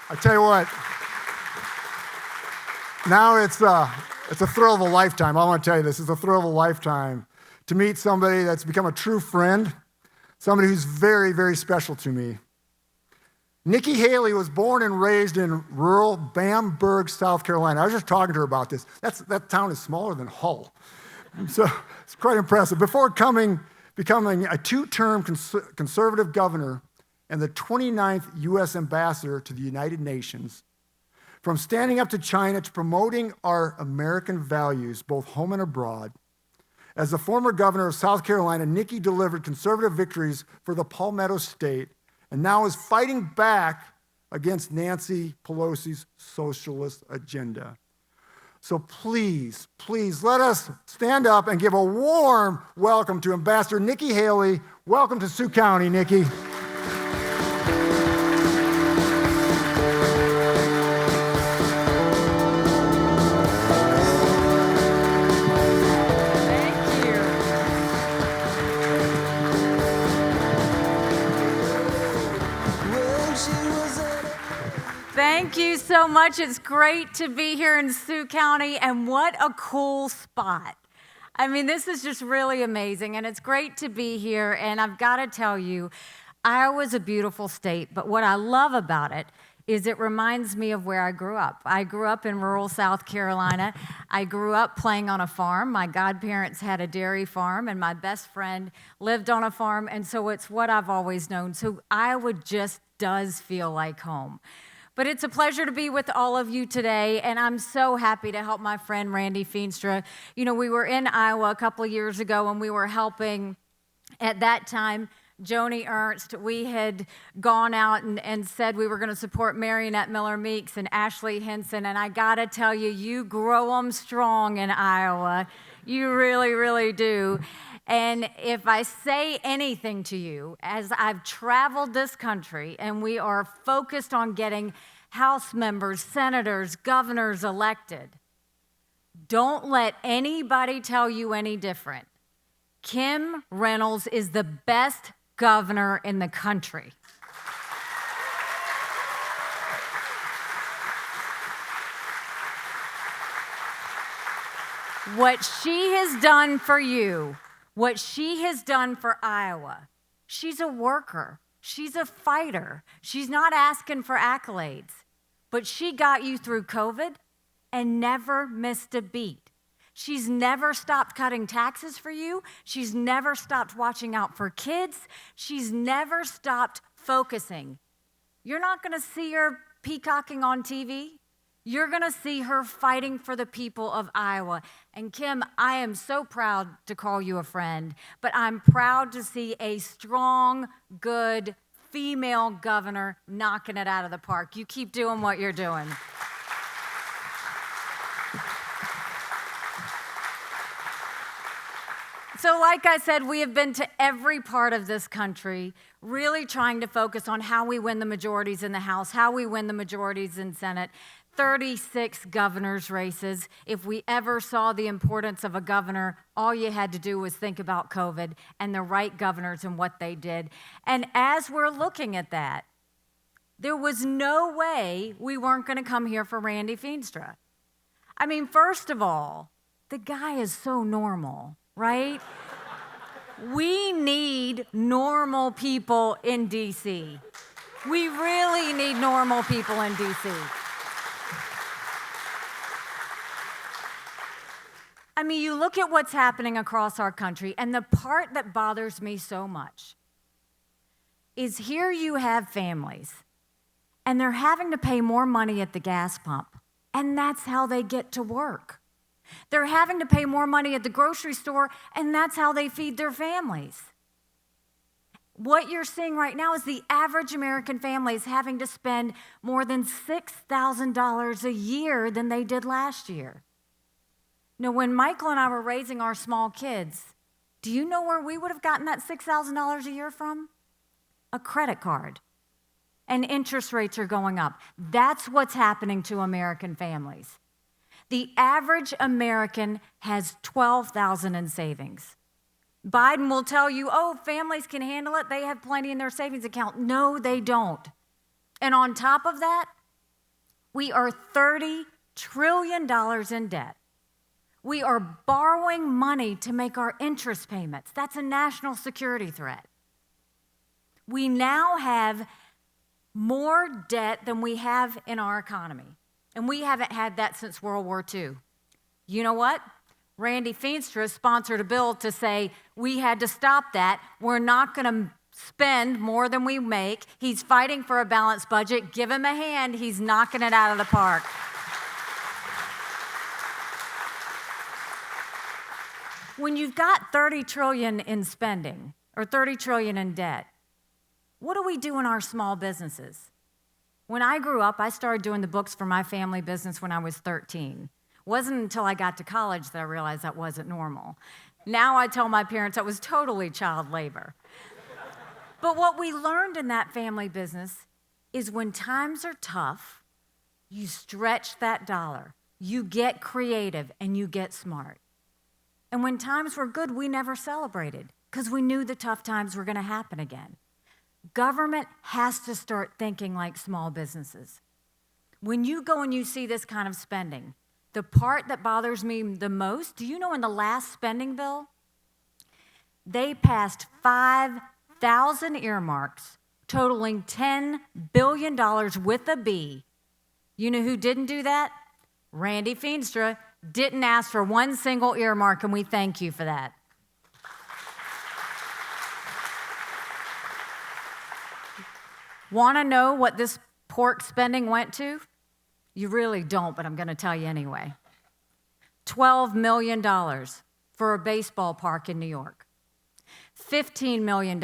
I tell you what, now it's a thrill of a lifetime. I want to tell you this, it's a thrill of a lifetime to meet somebody that's become a true friend, somebody who's very, very special to me. Nikki Haley was born and raised in rural Bamberg, South Carolina. I was just talking to her about this. That town is smaller than Hull. So it's quite impressive. Before becoming a two-term conservative governor and the 29th U.S. ambassador to the United Nations, from standing up to China to promoting our American values, both home and abroad, as the former governor of South Carolina, Nikki delivered conservative victories for the Palmetto State and now is fighting back against Nancy Pelosi's socialist agenda. So please, please let us stand up and give a warm welcome to Ambassador Nikki Haley. Welcome to Sioux County, Nikki. Thank you so much. It's great to be here in Sioux County, and what a cool spot. I mean, this is just really amazing, and it's great to be here, and I've got to tell you, Iowa's a beautiful state, but what I love about it is it reminds me of where I grew up. I grew up in rural South Carolina. I grew up playing on a farm. My godparents had a dairy farm, and my best friend lived on a farm, and so it's what I've always known. So Iowa just does feel like home. But it's a pleasure to be with all of you today, and I'm so happy to help my friend Randy Feenstra. You know, we were in Iowa a couple of years ago, and we were helping, at that time, Joni Ernst. We had gone out and said we were going to support Marionette Miller-Meeks and Ashley Henson, and I got to tell you, you grow them strong in Iowa. You really, really do. And if I say anything to you, as I've traveled this country and we are focused on getting House members, senators, governors elected, don't let anybody tell you any different. Kim Reynolds is the best governor in the country. What she has done for you, what she has done for Iowa, she's a worker. She's a fighter. She's not asking for accolades. But she got you through COVID and never missed a beat. She's never stopped cutting taxes for you. She's never stopped watching out for kids. She's never stopped focusing. You're not going to see her peacocking on TV. You're going to see her fighting for the people of Iowa. And Kim, I am so proud to call you a friend, but I'm proud to see a strong, good female governor knocking it out of the park. You keep doing what you're doing. So like I said, we have been to every part of this country, really trying to focus on how we win the majorities in the House, how we win the majorities in Senate. 36 governors' races. If we ever saw the importance of a governor, all you had to do was think about COVID and the right governors and what they did. And as we're looking at that, there was no way we weren't going to come here for Randy Feenstra. I mean, first of all, the guy is so normal, right? We need normal people in D.C. We really need normal people in D.C. I mean, you look at what's happening across our country, and the part that bothers me so much is here you have families, and they're having to pay more money at the gas pump, and that's how they get to work. They're having to pay more money at the grocery store, and that's how they feed their families. What you're seeing right now is the average American family is having to spend more than $6,000 a year than they did last year. Now, when Michael and I were raising our small kids, do you know where we would have gotten that $6,000 a year from? A credit card. And interest rates are going up. That's what's happening to American families. The average American has $12,000 in savings. Biden will tell you, oh, families can handle it. They have plenty in their savings account. No, they don't. And on top of that, We are $30 trillion in debt. We are borrowing money to make our interest payments. That's a national security threat. We now have more debt than we have in our economy, and we haven't had that since World War II. You know what? Randy Feenstra sponsored a bill to say we had to stop that. We're not going to spend more than we make. He's fighting for a balanced budget. Give him a hand. He's knocking it out of the park. When you've got 30 trillion in spending or 30 trillion in debt, what do we do in our small businesses? When I grew up, I started doing the books for my family business when I was 13. It wasn't until I got to college that I realized that wasn't normal. Now I tell my parents that was totally child labor. But what we learned in that family business is when times are tough, you stretch that dollar, you get creative, and you get smart. And when times were good, we never celebrated because we knew the tough times were going to happen again. Government has to start thinking like small businesses. When you go and you see this kind of spending, the part that bothers me the most, do you know in the last spending bill, they passed 5,000 earmarks totaling $10 billion with a B. You know who didn't do that? Randy Feenstra didn't ask for one single earmark, and we thank you for that. Want to know what this pork spending went to? You really don't, but I'm going to tell you anyway. $12 million for a baseball park in New York. $15 million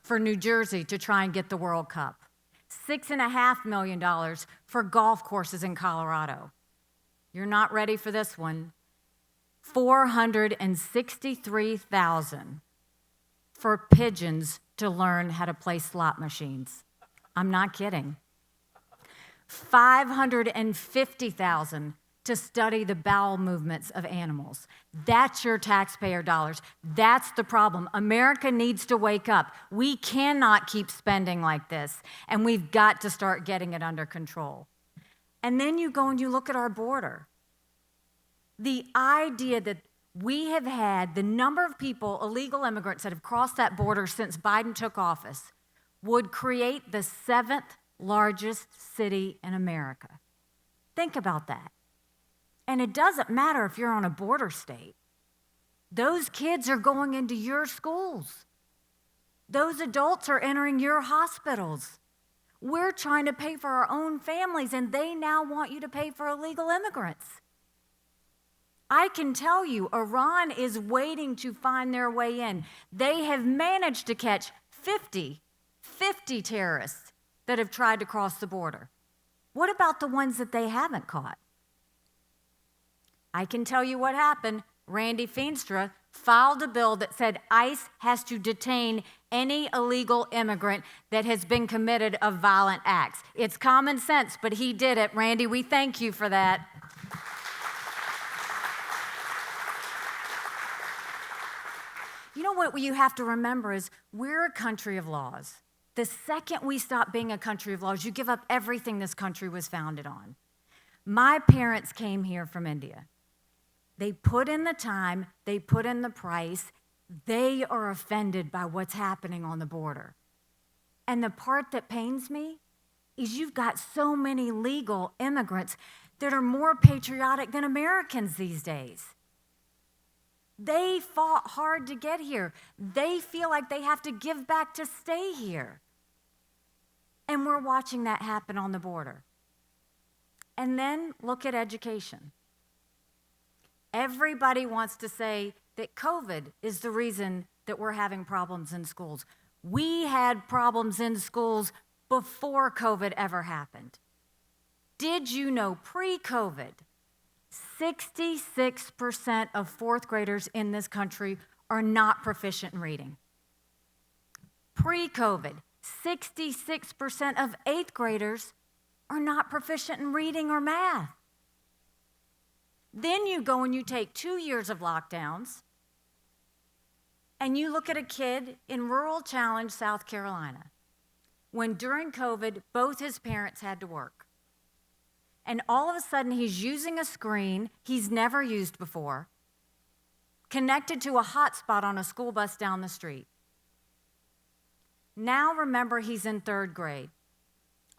for New Jersey to try and get the World Cup. $6.5 million for golf courses in Colorado. You're not ready for this one. $463,000 for pigeons to learn how to play slot machines. I'm not kidding. $550,000 to study the bowel movements of animals. That's your taxpayer dollars. That's the problem. America needs to wake up. We cannot keep spending like this, and we've got to start getting it under control. And then you go and you look at our border. The idea that we have had the number of people, illegal immigrants, that have crossed that border since Biden took office would create the 7th largest city in America. Think about that. And it doesn't matter if you're on a border state. Those kids are going into your schools. Those adults are entering your hospitals. We're trying to pay for our own families, and they now want you to pay for illegal immigrants. I can tell you, Iran is waiting to find their way in. They have managed to catch 50 terrorists that have tried to cross the border. What about the ones that they haven't caught? I can tell you what happened. Randy Feenstra filed a bill that said ICE has to detain any illegal immigrant that has been committed of violent acts. It's common sense, but he did it. Randy, we thank you for that. You know what you have to remember is we're a country of laws. The second we stop being a country of laws, you give up everything this country was founded on. My parents came here from India. They put in the time, they put in the price. They are offended by what's happening on the border. And the part that pains me is you've got so many legal immigrants that are more patriotic than Americans these days. They fought hard to get here. They feel like they have to give back to stay here. And we're watching that happen on the border. And then look at education. Everybody wants to say that COVID is the reason that we're having problems in schools. We had problems in schools before COVID ever happened. Did you know pre-COVID, 66% of fourth graders in this country are not proficient in reading? Pre-COVID, 66% of eighth graders are not proficient in reading or math. Then you go and you take 2 years of lockdowns, and you look at a kid in rural Challenge, South Carolina, when during COVID, both his parents had to work. And all of a sudden, he's using a screen he's never used before, connected to a hotspot on a school bus down the street. Now remember, he's in 3rd grade.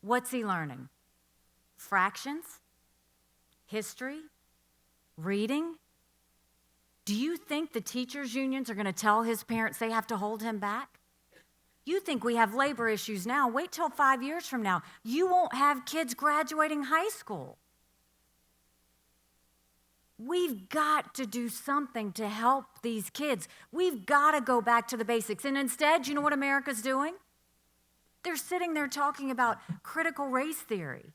What's he learning? Fractions? History? Reading? Do you think the teachers' unions are going to tell his parents they have to hold him back? You think we have labor issues now. Wait till 5 years from now. You won't have kids graduating high school. We've got to do something to help these kids. We've got to go back to the basics. And instead, you know what America's doing? They're sitting there talking about critical race theory.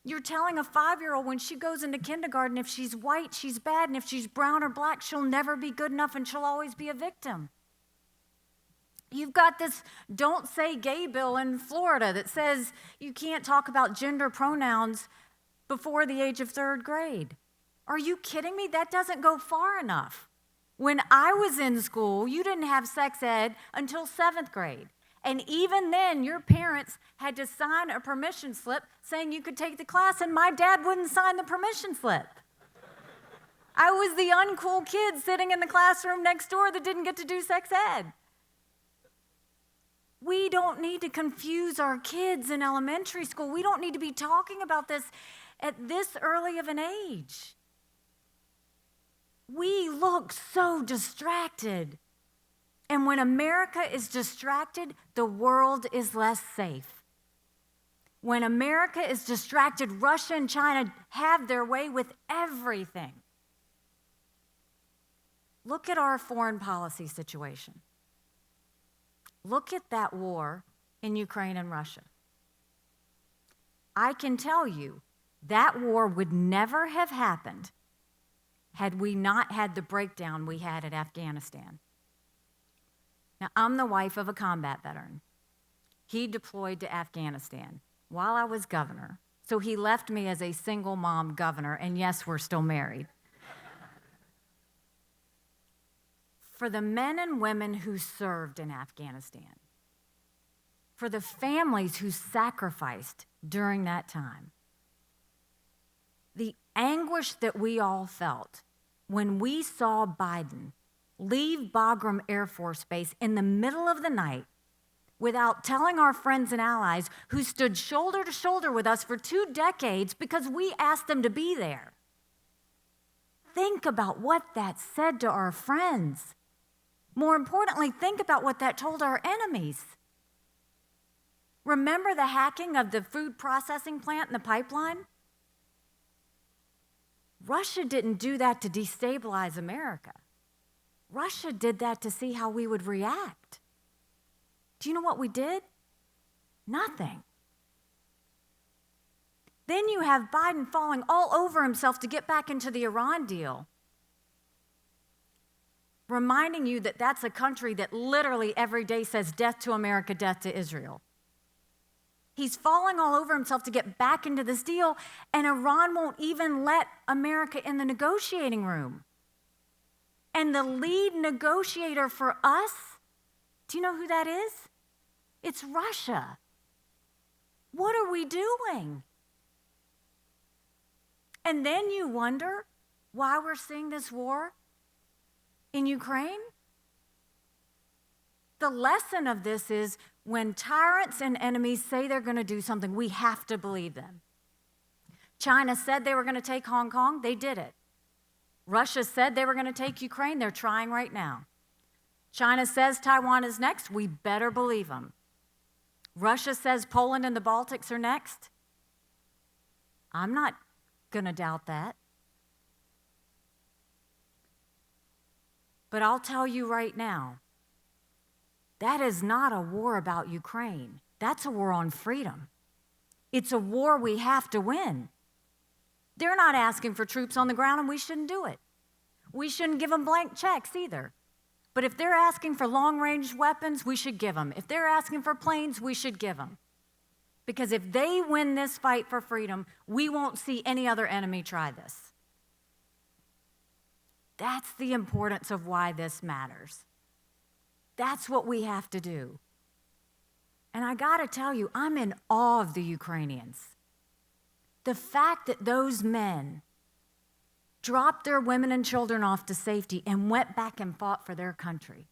You're telling a 5-year-old when she goes into kindergarten, if she's white, she's bad, and if she's brown or black, she'll never be good enough and she'll always be a victim. You've got this Don't Say Gay bill in Florida that says you can't talk about gender pronouns before the age of 3rd grade. Are you kidding me? That doesn't go far enough. When I was in school, you didn't have sex ed until 7th grade. And even then, your parents had to sign a permission slip saying you could take the class, and my dad wouldn't sign the permission slip. I was the uncool kid sitting in the classroom next door that didn't get to do sex ed. We don't need to confuse our kids in elementary school. We don't need to be talking about this at this early of an age. We look so distracted. And when America is distracted, the world is less safe. When America is distracted, Russia and China have their way with everything. Look at our foreign policy situation. Look at that war in Ukraine and Russia. I can tell you that war would never have happened had we not had the breakdown we had at Afghanistan. Now, I'm the wife of a combat veteran. He deployed to Afghanistan while I was governor, so he left me as a single mom governor, and yes, we're still married. For the men and women who served in Afghanistan, for the families who sacrificed during that time, the anguish that we all felt when we saw Biden leave Bagram Air Force Base in the middle of the night without telling our friends and allies who stood shoulder to shoulder with us for 2 decades because we asked them to be there. Think about what that said to our friends. More importantly, think about what that told our enemies. Remember the hacking of the food processing plant and the pipeline? Russia didn't do that to destabilize America. Russia did that to see how we would react. Do you know what we did? Nothing. Then you have Biden falling all over himself to get back into the Iran deal, reminding you that that's a country that literally every day says death to America, death to Israel. He's falling all over himself to get back into this deal, and Iran won't even let America in the negotiating room. And the lead negotiator for us, do you know who that is? It's Russia. What are we doing? And then you wonder why we're seeing this war in Ukraine. The lesson of this is when tyrants and enemies say they're going to do something, we have to believe them. China said they were going to take Hong Kong, they did it. Russia said they were going to take Ukraine, they're trying right now. China says Taiwan is next, we better believe them. Russia says Poland and the Baltics are next. I'm not going to doubt that. But I'll tell you right now, that is not a war about Ukraine. That's a war on freedom. It's a war we have to win. They're not asking for troops on the ground, and we shouldn't do it. We shouldn't give them blank checks either. But if they're asking for long-range weapons, we should give them. If they're asking for planes, we should give them. Because if they win this fight for freedom, we won't see any other enemy try this. That's the importance of why this matters. That's what we have to do. And I got to tell you, I'm in awe of the Ukrainians. The fact that those men dropped their women and children off to safety and went back and fought for their country.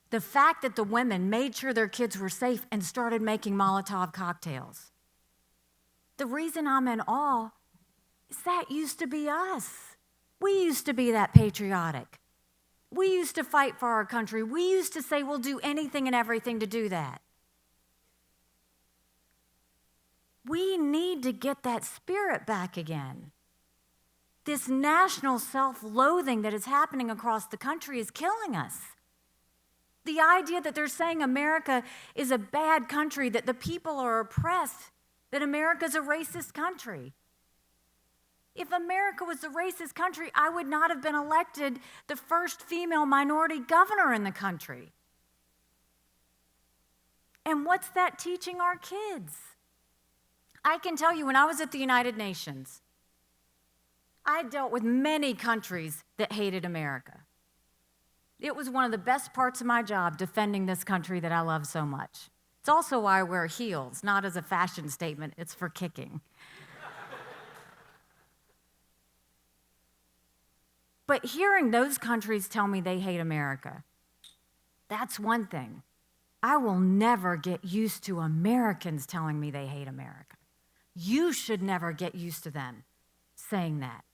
The fact that the women made sure their kids were safe and started making Molotov cocktails. The reason I'm in awe is that used to be us. We used to be that patriotic. We used to fight for our country. We used to say we'll do anything and everything to do that. We need to get that spirit back again. This national self-loathing that is happening across the country is killing us. The idea that they're saying America is a bad country, that the people are oppressed, that America's a racist country. If America was a racist country, I would not have been elected the first female minority governor in the country. And what's that teaching our kids? I can tell you, when I was at the United Nations, I dealt with many countries that hated America. It was one of the best parts of my job, defending this country that I love so much. It's also why I wear heels, not as a fashion statement, it's for kicking. But hearing those countries tell me they hate America, that's one thing. I will never get used to Americans telling me they hate America. You should never get used to them saying that.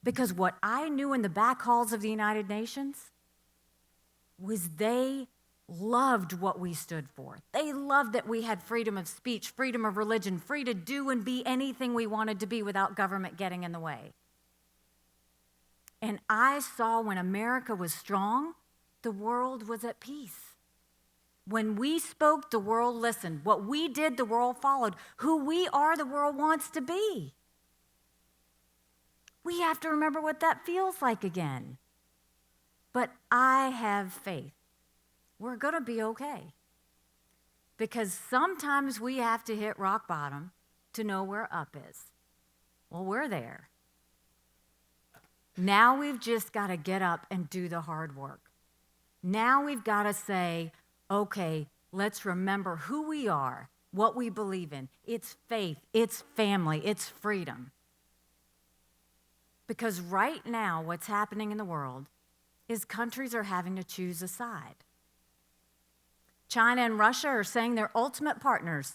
Because what I knew in the back halls of the United Nations was they loved what we stood for. They loved that we had freedom of speech, freedom of religion, free to do and be anything we wanted to be without government getting in the way. And I saw when America was strong, the world was at peace. When we spoke, the world listened. What we did, the world followed. Who we are, the world wants to be. We have to remember what that feels like again. But I have faith. We're going to be okay. Because sometimes we have to hit rock bottom to know where up is. Well, we're there. Now we've just got to get up and do the hard work. Now we've got to say, okay, let's remember who we are, what we believe in. It's faith, it's family, it's freedom. Because right now, what's happening in the world is countries are having to choose a side. China and Russia are saying they're ultimate partners,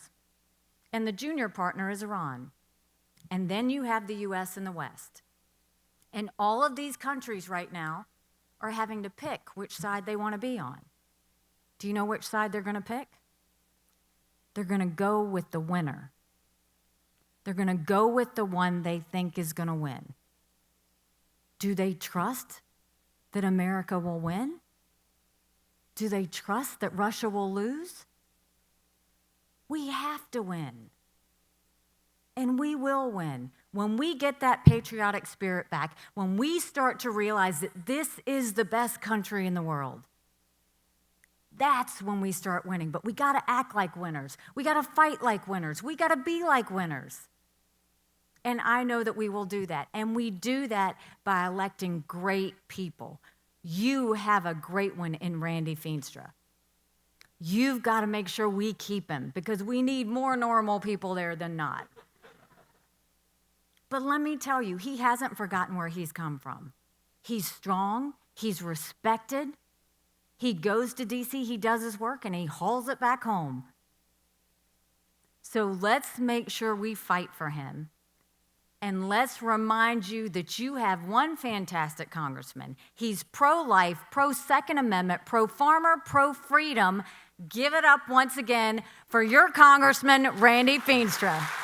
and the junior partner is Iran. And then you have the U.S. and the West. And all of these countries right now are having to pick which side they want to be on. Do you know which side they're going to pick? They're going to go with the winner. They're going to go with the one they think is going to win. Do they trust that America will win? Do they trust that Russia will lose? We have to win. And we will win. When we get that patriotic spirit back, when we start to realize that this is the best country in the world, that's when we start winning. But we got to act like winners. We got to fight like winners. We got to be like winners. And I know that we will do that. And we do that by electing great people. You have a great one in Randy Feenstra. You've got to make sure we keep him because we need more normal people there than not. But let me tell you, he hasn't forgotten where he's come from. He's strong. He's respected. He goes to D.C., he does his work, and he hauls it back home. So let's make sure we fight for him. And let's remind you that you have one fantastic congressman. He's pro-life, pro-Second Amendment, pro-farmer, pro-freedom. Give it up once again for your Congressman, Randy Feenstra.